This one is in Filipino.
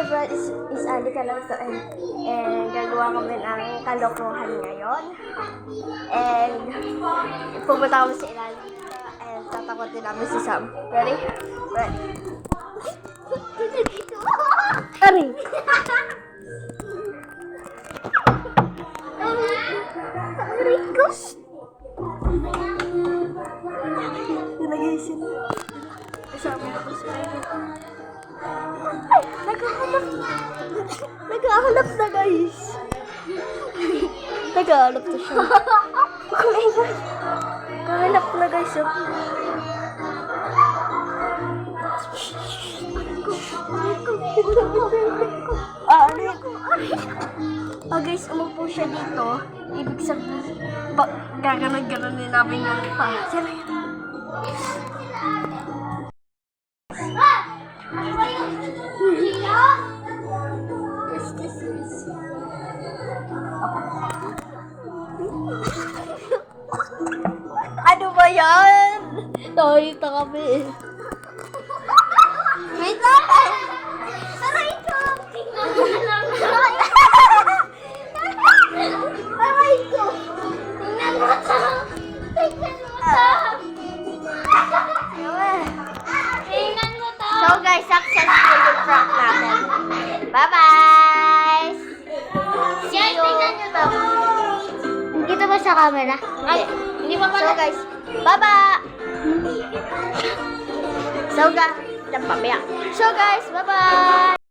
friend is Ali Calauso and gagawa kami ng kalokohan ngayon. And pumunta kami sa ilalim and tatakotin namin si Sam. Ready? Ready? Ready? Ricos! Nilagay sila. Kasama ko sa akin. Ay! Naghahanap! Naghahanap na, guys! Naghahanap na siya. Oh my God! Naghahanap na, guys. Guys, umupo siya dito. Ibig sabihin, gaganon-ganonin namin yung pa. Sana yan. Ano ba yan? Nakita kami. Wait lang! Aray ko! Tingnan mo lang. Aray ko! Tingnan mo ito! Tingnan mo ito! Tingnan mo ito! So guys, successful yung prank natin. Bye-bye! See you! Tingnan nyo ito. Dito ba sa camera? Ay, hindi pa pala. So guys, bye-bye! So guys, bye-bye!